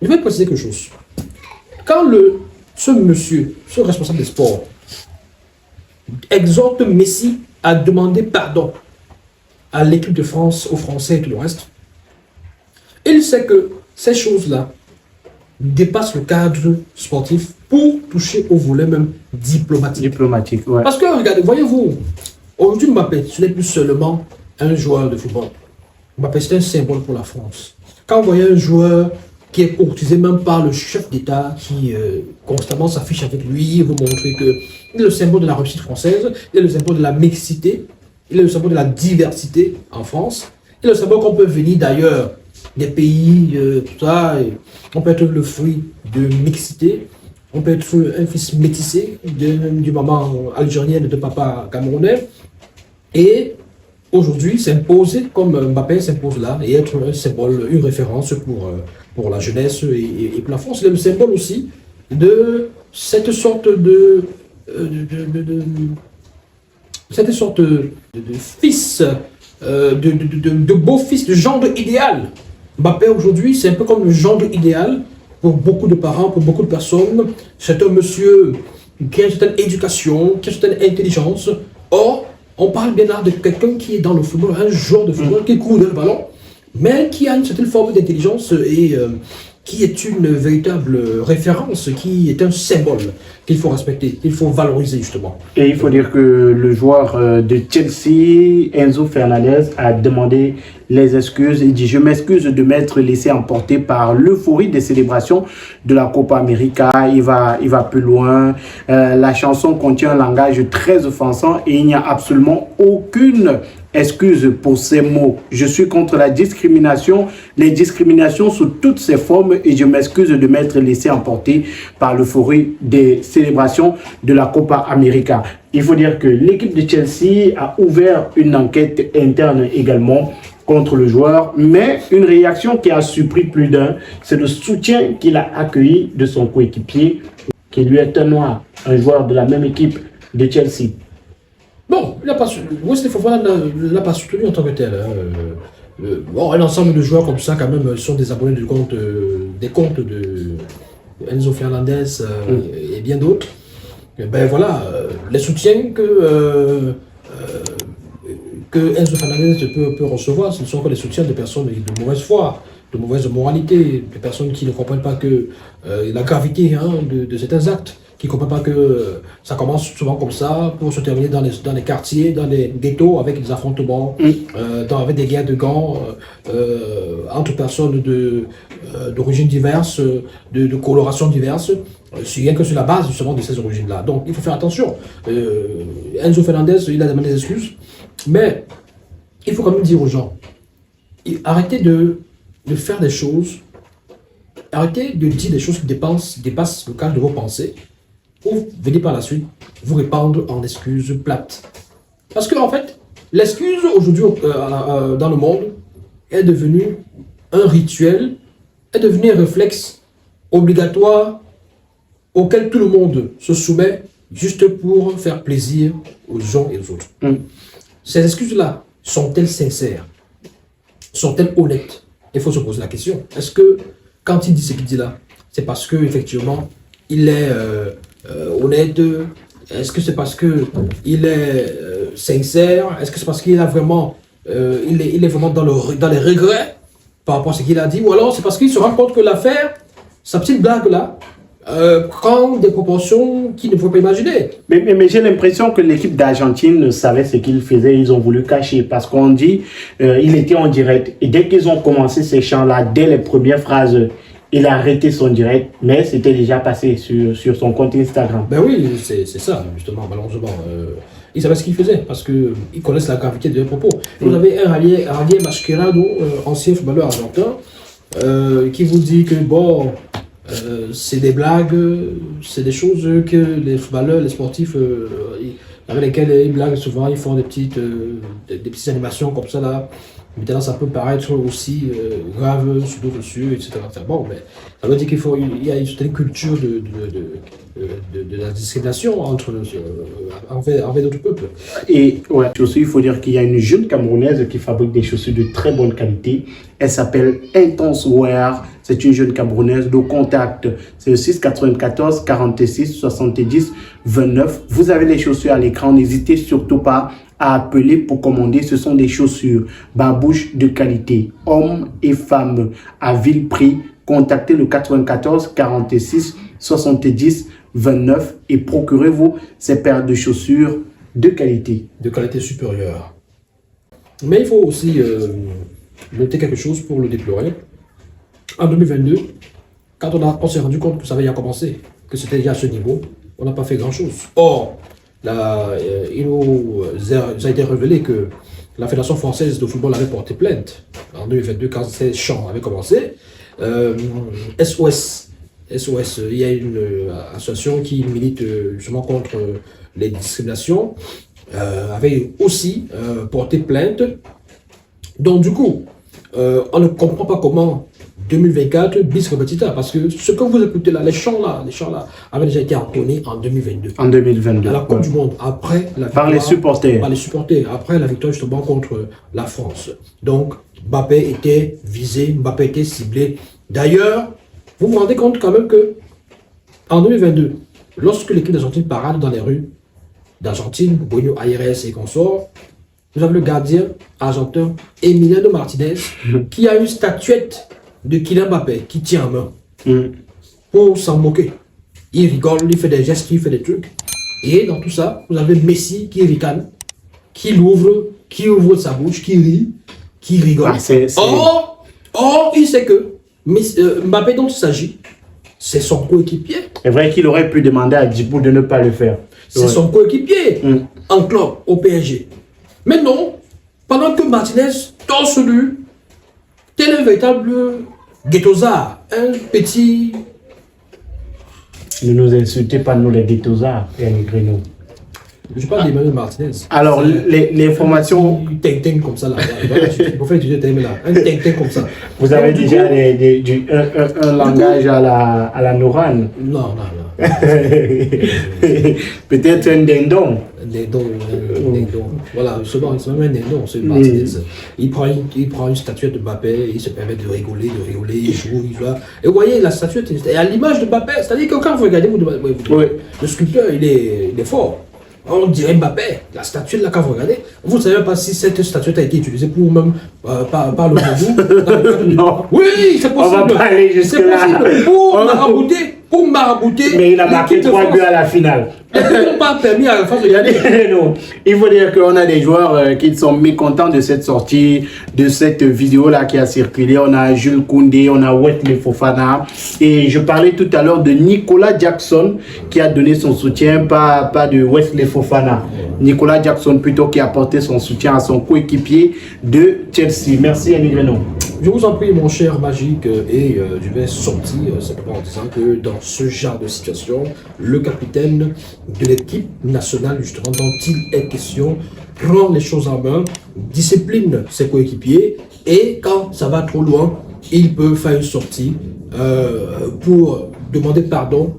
Je vais préciser quelque chose. Quand ce monsieur, ce responsable des sports, exhorte Messi à demander pardon à l'équipe de France, aux Français et tout le reste, il sait que ces choses-là dépassent le cadre sportif pour toucher au volet même diplomatique. Diplomatique, ouais. Parce que, regardez, voyez-vous, aujourd'hui Mbappé, ce n'est plus seulement un joueur de football. Mbappé, c'est un symbole pour la France. Quand vous voyez un joueur qui est courtisé même par le chef d'État, qui constamment s'affiche avec lui, vous montrer qu'il est le symbole de la réussite française, il est le symbole de la mixité, il est le symbole de la diversité en France, il est le symbole qu'on peut venir d'ailleurs, des pays, tout ça, on peut être le fruit de mixité, on peut être un fils métissé du maman algérienne de papa camerounais, et aujourd'hui s'imposer comme Mbappé s'impose là, et être un symbole, une référence pour la jeunesse et pour la France. Il est le symbole aussi de cette sorte de fils, de beau-fils, de gendre idéal. Mbappé aujourd'hui, c'est un peu comme le gendre idéal pour beaucoup de parents, pour beaucoup de personnes. C'est un monsieur qui a une certaine éducation, qui a une certaine intelligence. Or, on parle bien là de quelqu'un qui est dans le football, un joueur de football, qui court dans le ballon, mais qui a une certaine forme d'intelligence et qui est une véritable référence, qui est un symbole qu'il faut respecter, qu'il faut valoriser justement. Et il faut dire que le joueur de Chelsea, Enzo Fernandez, a demandé les excuses. Il dit: je m'excuse de m'être laissé emporter par l'euphorie des célébrations de la Copa América. Il va plus loin. La chanson contient un langage très offensant et il n'y a absolument aucune excuse pour ces mots. Je suis contre la discrimination, les discriminations sous toutes ses formes, et je m'excuse de m'être laissé emporter par l'euphorie des célébrations de la Copa América. Il faut dire que l'équipe de Chelsea a ouvert une enquête interne également contre le joueur, mais une réaction qui a surpris plus d'un, c'est le soutien qu'il a accueilli de son coéquipier, qui lui est un noir, un joueur de la même équipe de Chelsea. Bon, Wesley Fofana ne l'a pas soutenu en tant que tel. Bon, un ensemble de joueurs comme ça, quand même, sont des abonnés des comptes de Enzo Fernandez et bien d'autres. Ben voilà, les soutiens que Enzo Fernandez peut recevoir, ce ne sont que les soutiens de personnes de mauvaise foi, de mauvaise moralité, de personnes qui ne comprennent pas que la gravité de certains actes, qui ne comprennent pas que ça commence souvent comme ça pour se terminer dans les quartiers, dans les ghettos, avec des affrontements, avec des guerres de gangs entre personnes d'origines diverses, de colorations diverses, rien que sur la base justement de ces origines-là. Donc il faut faire attention. Enzo Fernandez, il a demandé des excuses, mais il faut quand même dire aux gens, arrêtez de faire des choses, arrêtez de dire des choses qui dépassent le cadre de vos pensées, ou venez par la suite vous répandre en excuses plates. Parce que en fait, l'excuse aujourd'hui dans le monde est devenue un rituel, est devenue un réflexe obligatoire auquel tout le monde se soumet juste pour faire plaisir aux uns et aux autres. Ces excuses-là, sont-elles sincères? Sont-elles honnêtes? Il faut se poser la question. Est-ce que quand il dit ce qu'il dit là, c'est parce qu'effectivement, il est honnête? Est-ce que c'est parce qu'il est sincère? Est-ce que c'est parce qu'il a vraiment, il est vraiment dans les regrets par rapport à ce qu'il a dit? Ou alors c'est parce qu'il se rend compte que l'affaire, sa petite blague-là, prend des proportions qu'il ne faut pas imaginer. Mais j'ai l'impression que l'équipe d'Argentine savait ce qu'il faisait, ils ont voulu cacher, parce qu'on dit il était en direct, et dès qu'ils ont commencé ces chants-là, dès les premières phrases, il a arrêté son direct, mais c'était déjà passé sur son compte Instagram. Ben oui, c'est ça, justement, malheureusement. Ils savaient ce qu'ils faisaient, parce qu'ils connaissent la gravité de leurs propos. Vous avez un Javier Mascherano, ancien footballeur argentin, qui vous dit que bon, c'est des blagues, c'est des choses que les footballeurs, les sportifs, avec lesquels ils blaguent souvent, ils font des petites animations comme ça là. Maintenant, ça peut paraître aussi grave sur d'autres cieux, etc. Bon, mais ça veut dire qu'il y a une certaine culture de la discrimination envers d'autres peuples. Et ouais, aussi, il faut dire qu'il y a une jeune Camerounaise qui fabrique des chaussures de très bonne qualité. Elle s'appelle Intense Wear. C'est une jeune Camerounaise. Le contact, c'est le 6 94 46 70 29. Vous avez les chaussures à l'écran. N'hésitez surtout pas à appeler pour commander. Ce sont des chaussures Babouche de qualité, hommes et femmes à vil prix. Contactez le 94 46 70 29 et procurez-vous ces paires de chaussures de qualité. De qualité supérieure. Mais il faut aussi noter quelque chose pour le déplorer. En 2022, quand on s'est rendu compte que ça avait déjà commencé, que c'était déjà à ce niveau, on n'a pas fait grand-chose. Or, il nous a été révélé que la Fédération française de football avait porté plainte en 2022 quand ces chants avaient commencé. SOS, il y a une association qui milite justement contre les discriminations, avait aussi porté plainte. Donc du coup, on ne comprend pas comment 2024 bis repetita, parce que ce que vous écoutez là, les chants là avaient déjà été entonnés en 2022. En 2022. À la Coupe du Monde, après la victoire, par les supporters. Par les supporters, après la victoire justement contre la France. Donc Mbappé était visé, Mbappé était ciblé. D'ailleurs, vous vous rendez compte quand même que en 2022, lorsque l'équipe d'Argentine parade dans les rues d'Argentine, Buenos Aires et consorts, vous avez le gardien argentin Emiliano Martinez qui a une statuette de Kylian Mbappé qui tient en main pour s'en moquer. Il rigole, il fait des gestes, il fait des trucs. Et dans tout ça, vous avez Messi qui ricane, qui ouvre sa bouche, qui rit, qui rigole. Or, il sait que Mbappé dont il s'agit, c'est son coéquipier. C'est vrai qu'il aurait pu demander à Djibou de ne pas le faire. C'est son coéquipier en club, au PSG. Mais non, pendant que Martinez torse nu, tel un véritable ghettosa, un petit... Ne nous insultez pas, nous les ghettosa, Yannick Greno. Je parle d'Emmanuel Martinez. Alors, les formations... Un ting-ting comme ça là. Vous faites étudier là. Un ting-ting comme ça. Vous avez déjà un langage à la Noran. Non. Peut-être un dindon. Dindon. Voilà, c'est même un dindon, c'est Martinez. Il prend une statuette de Mbappé, il se permet de rigoler, il joue. Et vous voyez, la statuette est à l'image de Mbappé. C'est-à-dire que quand vous regardez, le sculpteur, il est fort. On dirait Mbappé, la statuette là quand vous regardez, vous ne savez pas si cette statuette a été utilisée pour même par le Congo. Non. Oui, c'est possible. On va pas aller jusque là. Pour marabouter. Mais il a marqué 3 buts à la finale. Ils n'ont pas permis à la France de gagner. Non. Il faut dire qu'on a des joueurs qui sont mécontents de cette sortie, de cette vidéo là qui a circulé. On a Jules Koundé, on a Wesley Fofana. Et je parlais tout à l'heure de Nicolas Jackson qui a donné son soutien, pas de Wesley Fofana. Nicolas Jackson plutôt qui a apporté son soutien à son coéquipier de Chelsea. Merci Yannick Greno. Je vous en prie, mon cher Magique, et je vais sortir simplement en disant que dans ce genre de situation, le capitaine de l'équipe nationale, justement, dont il est question, prend les choses en main, discipline ses coéquipiers, et quand ça va trop loin, il peut faire une sortie pour demander pardon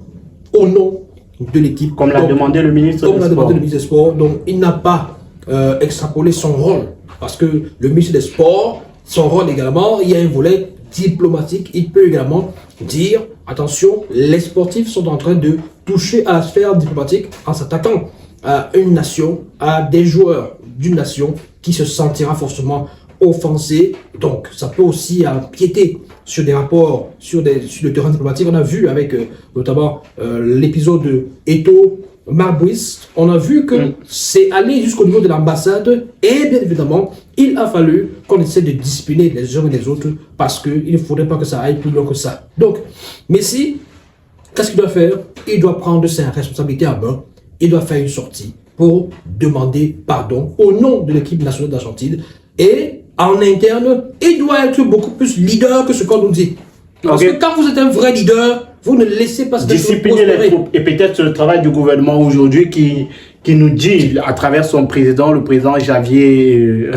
au nom de l'équipe. Comme l'a demandé le ministre des Sports. Donc, il n'a pas extrapolé son rôle, parce que le ministre des Sports, son rôle également, il y a un volet diplomatique. Il peut également dire, attention, les sportifs sont en train de toucher à la sphère diplomatique en s'attaquant à une nation, à des joueurs d'une nation qui se sentira forcément offensé. Donc, ça peut aussi empiéter sur des rapports, sur le terrain diplomatique. On a vu avec notamment l'épisode de Eto'o Marbouis, on a vu que c'est allé jusqu'au niveau de l'ambassade et bien évidemment, il a fallu qu'on essaie de discipliner les uns et les autres parce qu'il ne faudrait pas que ça aille plus loin que ça. Donc, Messi, qu'est-ce qu'il doit faire? Il doit prendre ses responsabilités en main. Il doit faire une sortie pour demander pardon au nom de l'équipe nationale d'Argentine et en interne, il doit être beaucoup plus leader que ce qu'on nous dit. Parce que quand vous êtes un vrai leader, vous ne laissez pas discipliner les troupes. Et peut-être le travail du gouvernement aujourd'hui qui nous dit à travers son président, le président Javier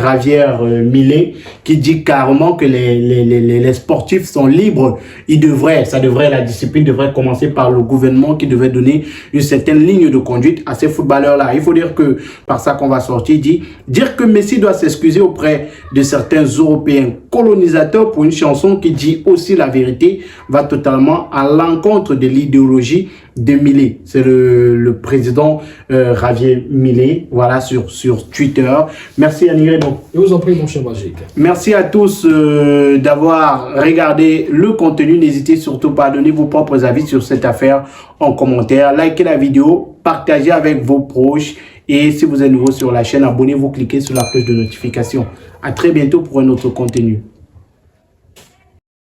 Milei, qui dit carrément que les sportifs sont libres. La discipline devrait commencer par le gouvernement qui devait donner une certaine ligne de conduite à ces footballeurs-là. Il faut dire que, par ça qu'on va sortir, dire que Messi doit s'excuser auprès de certains Européens colonisateurs pour une chanson qui dit aussi la vérité, va totalement à l'encontre de l'idéologie de Milei. C'est le président Javier Milei, voilà, sur Twitter. Merci Yannick. Je vous en prie, mon cher Magique. Merci à tous d'avoir regardé le contenu. N'hésitez surtout pas à donner vos propres avis sur cette affaire en commentaire. Likez la vidéo, partagez avec vos proches. Et si vous êtes nouveau sur la chaîne, abonnez-vous, cliquez sur la cloche de notification. À très bientôt pour un autre contenu.